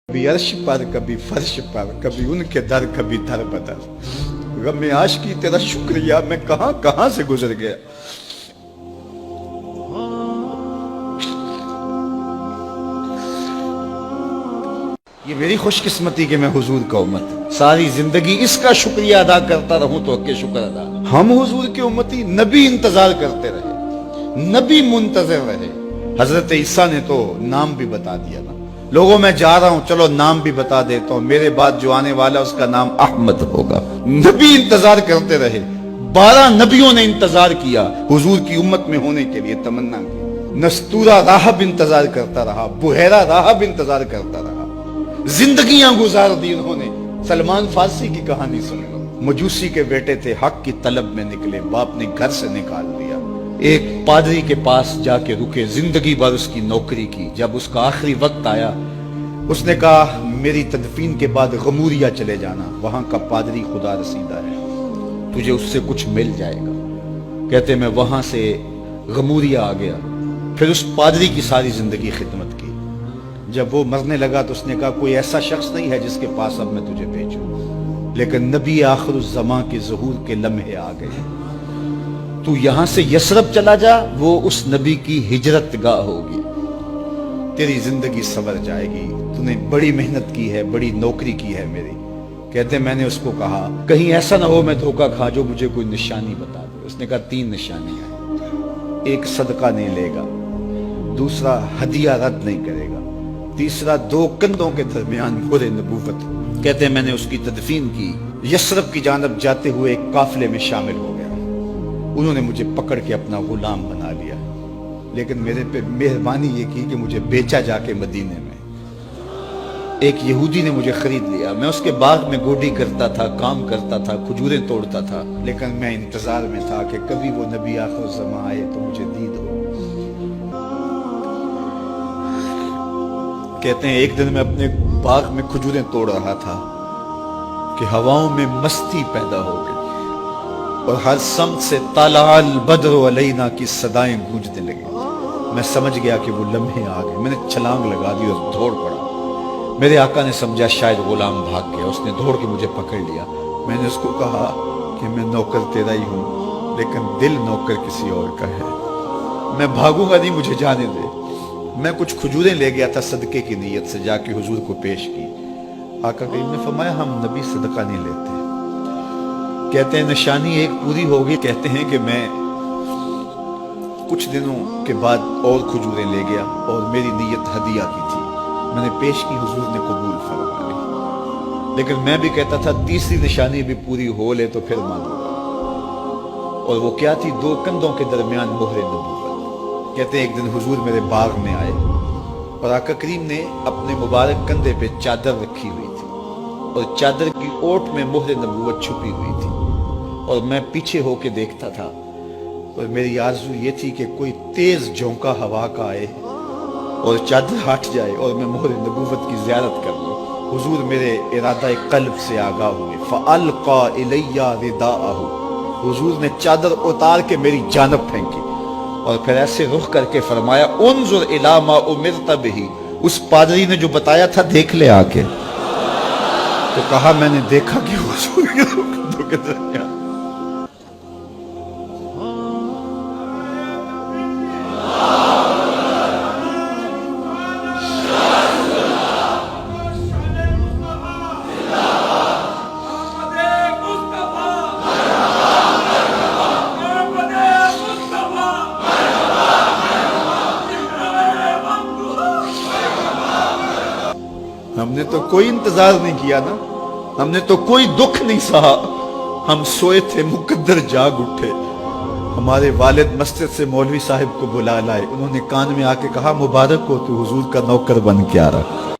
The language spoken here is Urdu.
کبھی عرش پر کبھی فرش پر کبھی ان کے در کبھی در بدر غم عاشقی تیرا شکریہ میں کہاں کہاں سے گزر گیا۔ یہ میری خوش قسمتی کہ میں حضور کا امت ساری زندگی اس کا شکریہ ادا کرتا رہوں تو حق شکر ادا۔ ہم حضور کے امتی نبی انتظار کرتے رہے، نبی منتظر رہے۔ حضرت عیسیٰ نے تو نام بھی بتا دیا نا، لوگوں میں جا رہا ہوں چلو نام بھی بتا دیتا ہوں، میرے بعد جو آنے والا اس کا نام احمد ہوگا۔ نبی انتظار کرتے رہے، 12 نبیوں نے انتظار کیا حضور کی امت میں ہونے کے لیے، تمنا کی۔ نستورہ راہب انتظار کرتا رہا، بحیرہ راہب انتظار کرتا رہا، زندگیاں گزار دی انہوں نے۔ سلمان فارسی کی کہانی سن لو، مجوسی کے بیٹے تھے، حق کی طلب میں نکلے، باپ نے گھر سے نکال دیا، ایک پادری کے پاس جا کے رکے، زندگی بھر اس کی نوکری کی۔ جب اس کا آخری وقت آیا اس نے کہا میری تدفین کے بعد غموریا چلے جانا، وہاں کا پادری خدا رسیدہ ہے، تجھے اس سے کچھ مل جائے گا۔ کہتے میں وہاں سے غموریا آ گیا، پھر اس پادری کی ساری زندگی خدمت کی۔ جب وہ مرنے لگا تو اس نے کہا کوئی ایسا شخص نہیں ہے جس کے پاس اب میں تجھے بھیجوں، لیکن نبی آخر الزماں کے ظہور کے لمحے آ گئے، تو یہاں سے یثرب چلا جا، وہ اس نبی کی ہجرت گاہ ہوگی، تیری زندگی سنور جائے گی، تو نے بڑی محنت کی ہے، بڑی نوکری کی ہے میری۔ کہتے میں نے اس کو کہا کہیں ایسا نہ ہو میں دھوکہ کھا جو مجھے کوئی نشانی بتا دے۔ اس نے کہا 3 نشانیاں، ایک صدقہ نہیں لے گا، دوسرا ہدیہ رد نہیں کرے گا، تیسرا 2 کندھوں کے درمیان مہر نبوت۔ کہتے میں نے اس کی تدفین کی، یثرب کی جانب جاتے ہوئے ایک قافلے میں شامل ہو گیا، انہوں نے مجھے پکڑ کے اپنا غلام بنا لیا، لیکن میرے پہ مہربانی یہ کی کہ مجھے بیچا جا کے مدینے میں۔ ایک یہودی نے مجھے خرید لیا، میں اس کے باغ میں گوڈی کرتا تھا، کام کرتا تھا، کھجوریں توڑتا تھا، لیکن میں انتظار میں تھا کہ کبھی وہ نبی آخر الزماں آئے تو مجھے دید ہو۔ کہتے ہیں ایک دن میں اپنے باغ میں کھجوریں توڑ رہا تھا کہ ہواؤں میں مستی پیدا ہو گئی اور ہر سمت سے طلع البدر علینا کی صدائیں گونجنے لگی۔ میں سمجھ گیا کہ وہ لمحے آ گئے، میں نے چھلانگ لگا دی اور دوڑ پڑا۔ میرے آقا نے سمجھا شاید غلام بھاگ گیا، اس نے دوڑ کے مجھے پکڑ لیا۔ میں نے اس کو کہا کہ میں نوکر تیرا ہی ہوں، لیکن دل نوکر کسی اور کا ہے، میں بھاگوں گا نہیں، مجھے جانے دے۔ میں کچھ کھجوریں لے گیا تھا صدقے کی نیت سے، جا کے حضور کو پیش کی۔ آقا کریم نے فرمایا ہم نبی صدقہ نہیں لیتے۔ کہتے ہیں نشانی ایک پوری ہوگی، کہتے ہیں کہ میں کچھ دنوں کے بعد اور کھجوریں لے گیا اور میری نیت ہدیہ کی تھی، میں نے پیش کی، حضور نے قبول فرما لی۔ لیکن میں بھی کہتا تھا تیسری نشانی بھی پوری ہو لے تو پھر مانوں گا، اور وہ کیا تھی؟ 2 کندھوں کے درمیان مہر نبوت۔ کہتے ہیں ایک دن حضور میرے باغ میں آئے اور آقا کریم نے اپنے مبارک کندھے پہ چادر رکھی ہوئی تھی اور چادر کی اوٹ میں مہر نبوت چھپی ہوئی تھی، اور میں پیچھے ہو کے دیکھتا تھا، اور میری آرزو یہ تھی کہ کوئی تیز جھونکا ہوا کا آئے اور چادر ہٹ جائے اور میں مہر نبوت کی زیارت کر لوں۔ حضور میرے ارادہ قلب سے آگاہ ہوئے، فَأَلْقَى إِلَيَّ رِدَاءَهُ، حضور نے چادر اتار کے میری جانب پھینکی اور پھر ایسے رخ کر کے فرمایا انظر الی ما امرت بہ، اس پادری نے جو بتایا تھا دیکھ لے آ کے۔ تو کہا میں نے دیکھا کہ حضور کے کندھوں کے درمیان ہم نے تو کوئی انتظار نہیں کیا نا، ہم نے تو کوئی دکھ نہیں سہا، ہم سوئے تھے مقدر جاگ اٹھے۔ ہمارے والد مسجد سے مولوی صاحب کو بلا لائے، انہوں نے کان میں آ کے کہا مبارک ہو تو حضور کا نوکر بن کے آ رہا۔